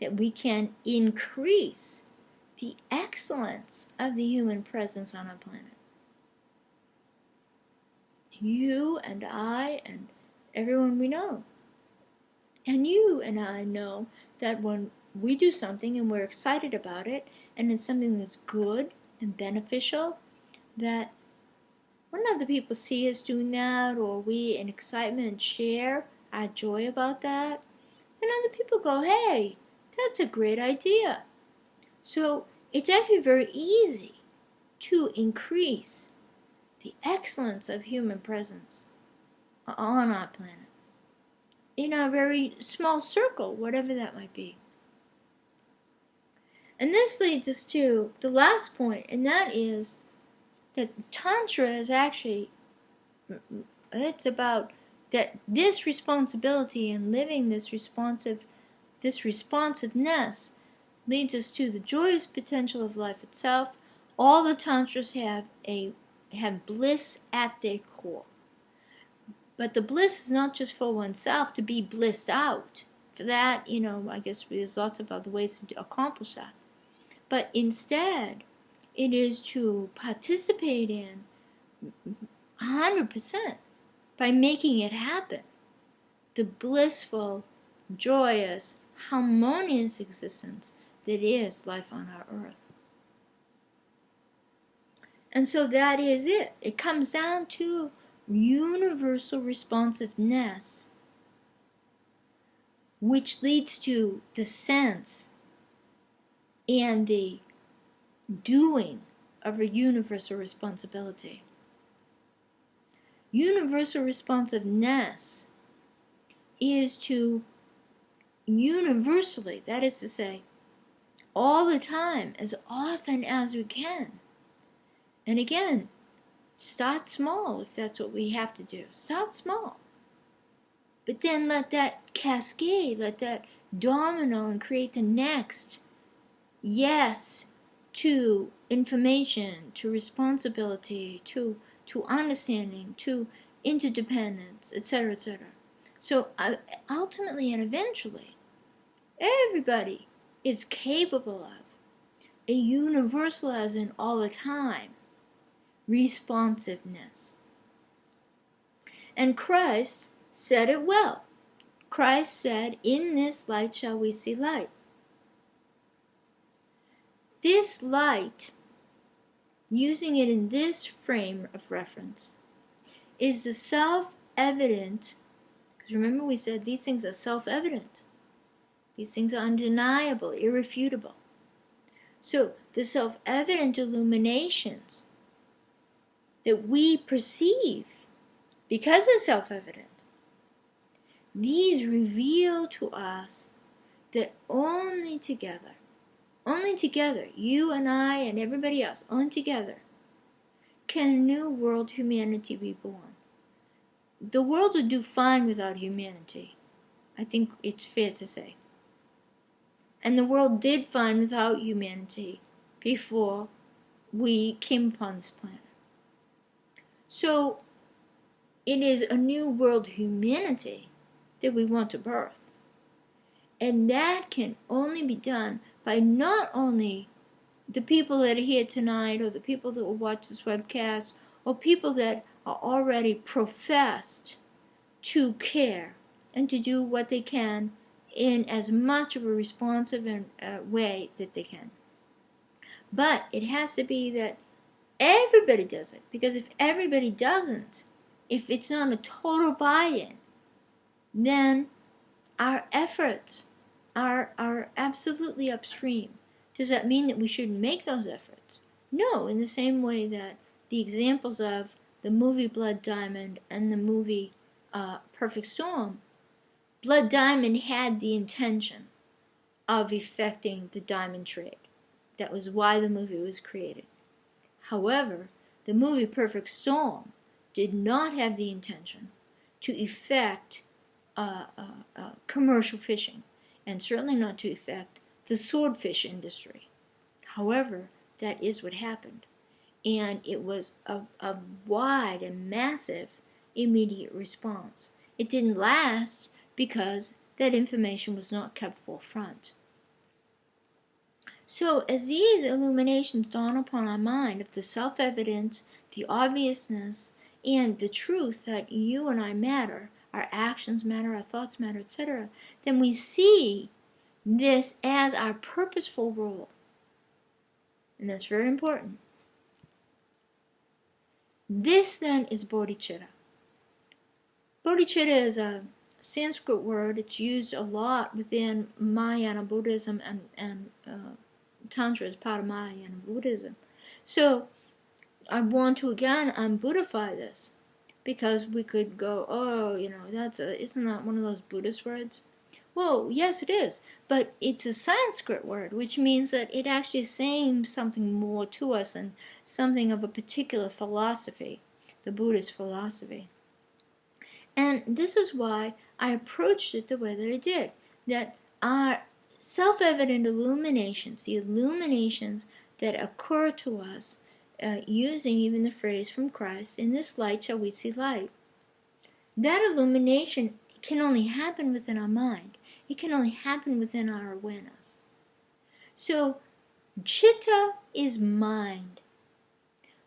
that we can increase the excellence of the human presence on our planet. You and I and everyone we know. And you and I know that when we do something and we're excited about it, and it's something that's good and beneficial, that when other people see us doing that, or we in excitement share our joy about that, then other people go, hey, that's a great idea. So it's actually very easy to increase the excellence of human presence on our planet, in a very small circle, whatever that might be. And this leads us to the last point, and that is that Tantra is actually, it's about that this responsibility and living this responsiveness leads us to the joyous potential of life itself. All the Tantras have bliss at their core. But the bliss is not just for oneself to be blissed out. For that, I guess there's lots of other ways to accomplish that. But instead, it is to participate in 100% by making it happen. The blissful, joyous, harmonious existence that is life on our earth. And so that is it. It comes down to universal responsiveness, which leads to the sense and the doing of a universal responsibility. Universal responsiveness is to universally, that is to say, all the time, as often as we can. And again, start small if that's what we have to do. Start small. But then let that cascade, let that domino and create the next yes to information, to responsibility, to understanding, to interdependence, etc., etc. So ultimately and eventually, everybody is capable of a universal, as in all the time, responsiveness. And Christ said it well. Christ said, in this light shall we see light. This light, using it in this frame of reference, is the self-evident, because remember we said these things are self-evident. These things are undeniable, irrefutable. So the self-evident illuminations that we perceive because it's self-evident, these reveal to us that only together, you and I and everybody else, only together, can a new world humanity be born. The world would do fine without humanity. I think it's fair to say. And the world did fine without humanity before we came upon this planet. So it is a new world humanity that we want to birth. And that can only be done by not only the people that are here tonight, or the people that will watch this webcast, or people that are already professed to care and to do what they can in as much of a responsive way that they can. But it has to be that everybody does it, because if everybody doesn't, if it's not a total buy-in, then our efforts are absolutely upstream. Does that mean that we shouldn't make those efforts? No, in the same way that the examples of the movie Blood Diamond and the movie Perfect Storm, Blood Diamond had the intention of effecting the diamond trade. That was why the movie was created. However, the movie Perfect Storm did not have the intention to effect commercial fishing, and certainly not to effect the swordfish industry. However, that is what happened. And it was a wide and massive immediate response. It didn't last because that information was not kept forefront. So as these illuminations dawn upon our mind of the self-evident, the obviousness, and the truth that you and I matter, our actions matter, our thoughts matter, etc., then we see this as our purposeful role. And that's very important. This then is bodhicitta. Bodhicitta is a Sanskrit word. It's used a lot within Mahayana Buddhism and Tantra is part of Mahayana Buddhism. So I want to again unbuddify this, because we could go, oh, isn't that one of those Buddhist words? Well, yes, it is, but it's a Sanskrit word, which means that it actually is saying something more to us and something of a particular philosophy, the Buddhist philosophy. And this is why I approached it the way that I did, that our self-evident illuminations, the illuminations that occur to us, using even the phrase from Christ, in this light shall we see light. That illumination can only happen within our mind. It can only happen within our awareness. So, chitta is mind.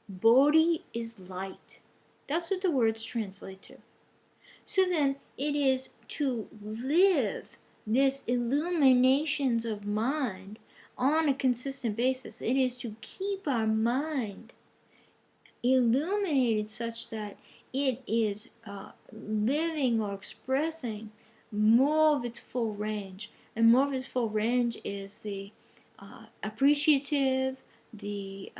Bodhi is light. That's what the words translate to. So then, it is to live this illuminations of mind on a consistent basis. It is to keep our mind illuminated such that it is living or expressing more of its full range. And more of its full range is the appreciative, the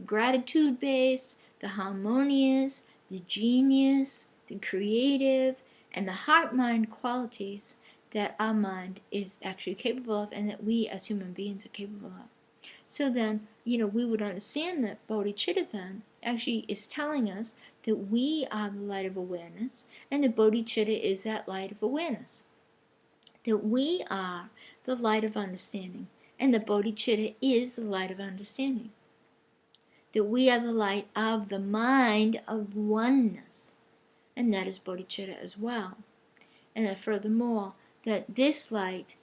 gratitude-based, the harmonious, the genius, the creative, and the heart-mind qualities that our mind is actually capable of, and that we as human beings are capable of. So then, we would understand that bodhicitta then actually is telling us that we are the light of awareness, and that bodhicitta is that light of awareness. That we are the light of understanding, and that bodhicitta is the light of understanding. That we are the light of the mind of oneness, and that is bodhicitta as well. And that furthermore, that this light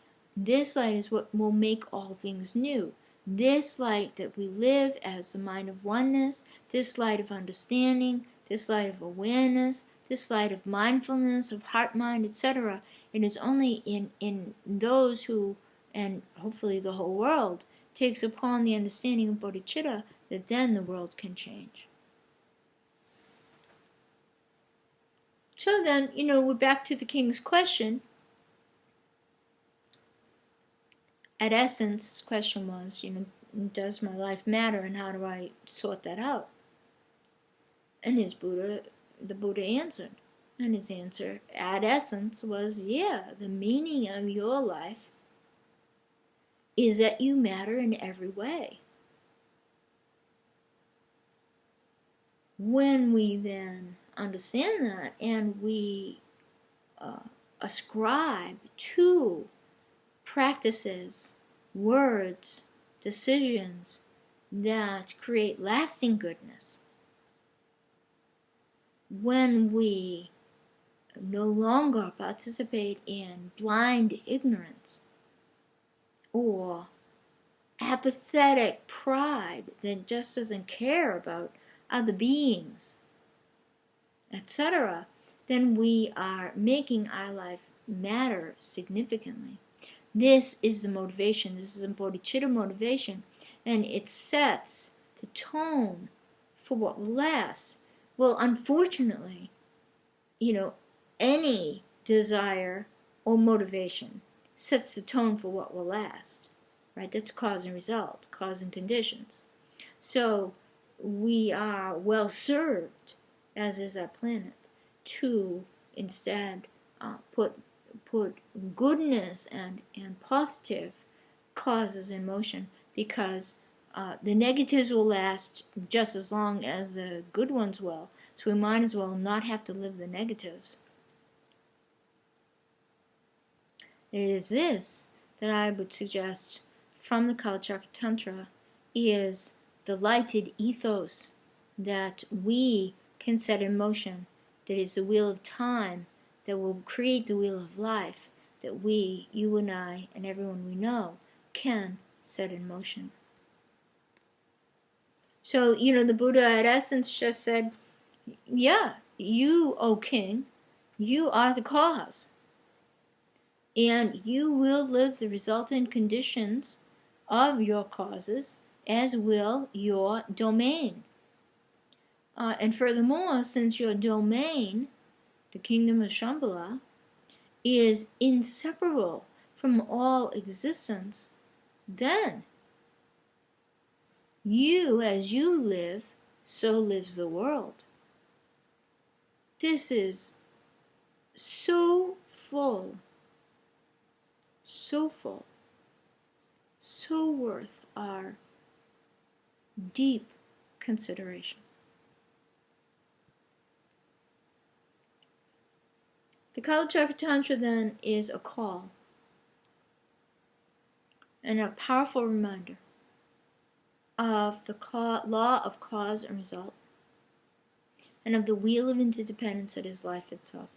is what will make all things new. This light that we live as the mind of oneness, this light of understanding, this light of awareness, this light of mindfulness, of heart, mind, etc. It is only in those who, and hopefully the whole world, takes upon the understanding of bodhicitta, that then the world can change. So then, we're back to the king's question. At essence, his question was, does my life matter, and how do I sort that out? And the Buddha answered. And his answer, at essence, was, yeah, the meaning of your life is that you matter in every way. When we then understand that, and we ascribe to practices, words, decisions that create lasting goodness, when we no longer participate in blind ignorance or apathetic pride that just doesn't care about other beings, etc., then we are making our life matter significantly. This is the motivation. This is a bodhicitta motivation, and it sets the tone for what will last. Well, unfortunately, any desire or motivation sets the tone for what will last, right? That's cause and result, cause and conditions. So we are well served, as is our planet, to instead put goodness and positive causes in motion, because the negatives will last just as long as the good ones will. So we might as well not have to live the negatives. It is this that I would suggest from the Kalachakra Tantra is the lighted ethos that we can set in motion, that is the wheel of time, that will create the wheel of life, that we, you and I, and everyone we know, can set in motion. So, the Buddha at essence just said, yeah, you, O king, you are the cause. And you will live the resultant conditions of your causes, as will your domain. And furthermore, since your domain, the kingdom of Shambhala, is inseparable from all existence, then you, as you live, so lives the world. This is so full, so full, so worth our deep consideration. The Kalachakra Tantra then is a call and a powerful reminder of the law of cause and result, and of the wheel of interdependence that is life itself.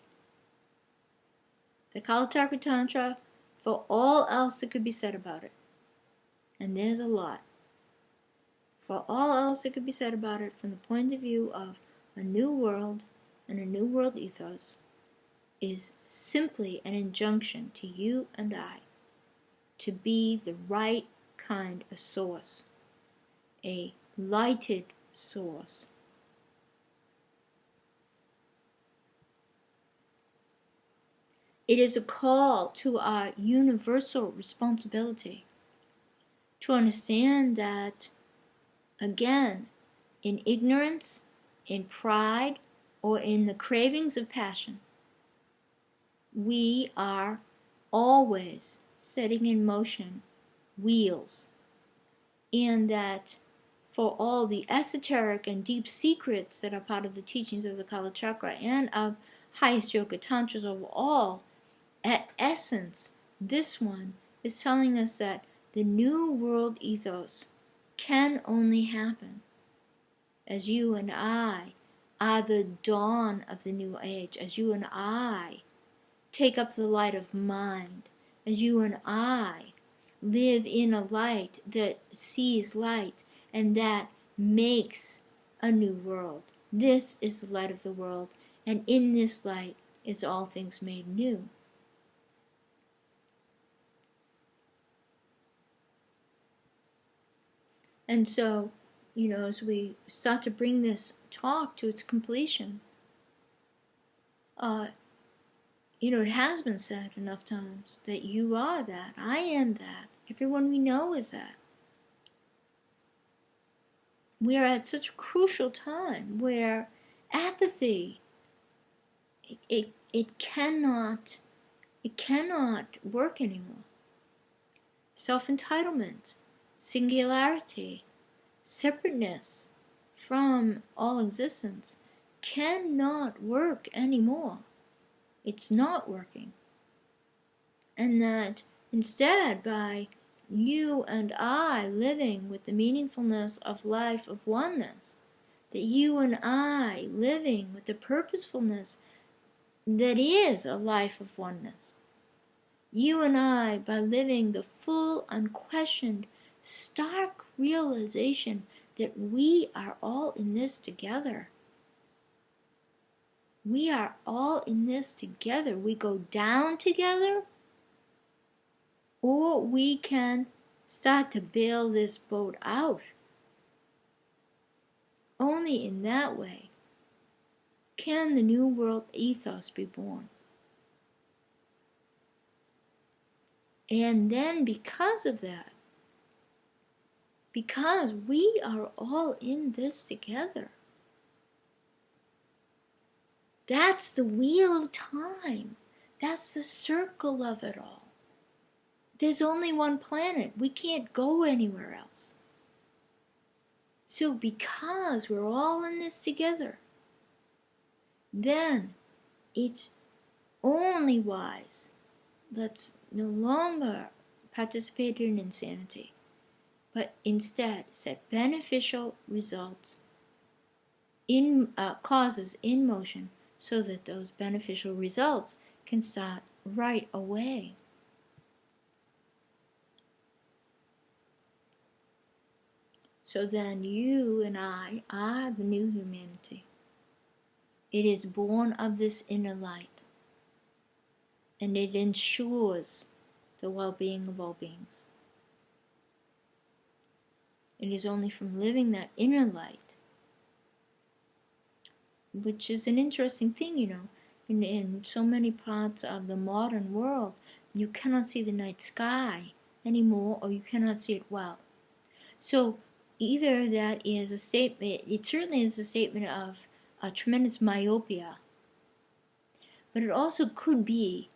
The Kalachakra Tantra, for all else that could be said about it, and there's a lot, for all else that could be said about it from the point of view of a new world and a new world ethos, is simply an injunction to you and I to be the right kind of source, a lighted source. It is a call to our universal responsibility to understand that, again, in ignorance, in pride, or in the cravings of passion, we are always setting in motion wheels, and that for all the esoteric and deep secrets that are part of the teachings of the Kalachakra and of highest yoga tantras of all, at essence, this one is telling us that the new world ethos can only happen as you and I are the dawn of the new age, as you and I take up the light of mind, as you and I live in a light that sees light and that makes a new world. This is the light of the world, and in this light is all things made new. And so, as we start to bring this talk to its completion, it has been said enough times that you are that, I am that, everyone we know is that. We are at such a crucial time where apathy, it cannot work anymore. Self-entitlement, singularity, separateness from all existence cannot work anymore. It's not working. And that instead, by you and I living with the meaningfulness of life of oneness, that you and I living with the purposefulness that is a life of oneness, you and I, by living the full, unquestioned, stark realization that we are all in this together. We are all in this together. We go down together, or we can start to bail this boat out. Only in that way can the new world ethos be born. And then because of that, because we are all in this together, that's the wheel of time. That's the circle of it all. There's only one planet. We can't go anywhere else. So because we're all in this together, then it's only wise. Let's no longer participate in insanity, but instead set beneficial results causes in motion so that those beneficial results can start right away. So then you and I are the new humanity. It is born of this inner light, and it ensures the well-being of all beings. It is only from living that inner light, which is an interesting thing, in so many parts of the modern world, you cannot see the night sky anymore, or you cannot see it well. So either that is a statement, it certainly is a statement of a tremendous myopia, but it also could be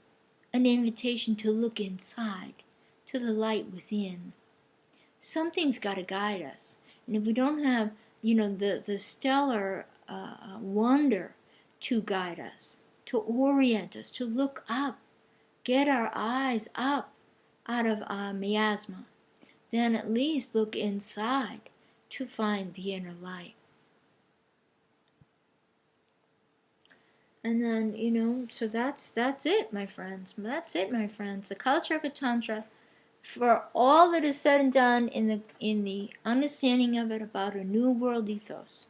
an invitation to look inside, to the light within. Something's got to guide us. And if we don't have, the stellar wonder to guide us, to orient us, to look up, get our eyes up out of our miasma, then at least look inside to find the inner light. And then, so that's it, my friends. That's it, my friends. The Kalachakra Tantra, for all that is said and done in the understanding of it about a new world ethos,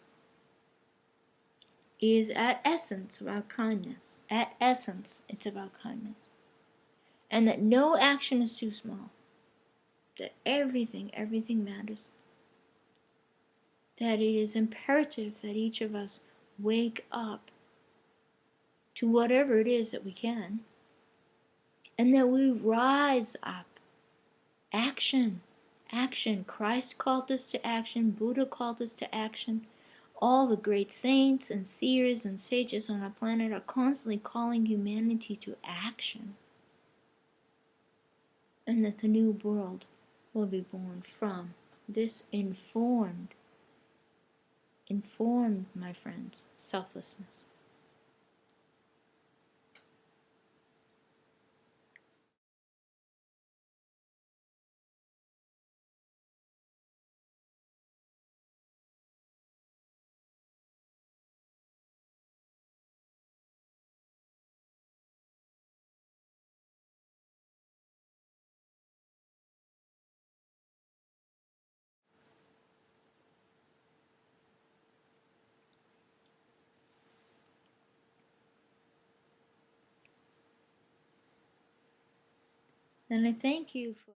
is at essence about kindness. At essence, it's about kindness. And that no action is too small. That everything matters. That it is imperative that each of us wake up to whatever it is that we can, and that we rise up. Action. Christ called us to action. Buddha called us to action. All the great saints and seers and sages on our planet are constantly calling humanity to action. And that the new world will be born from this informed, my friends, selflessness. And I thank you for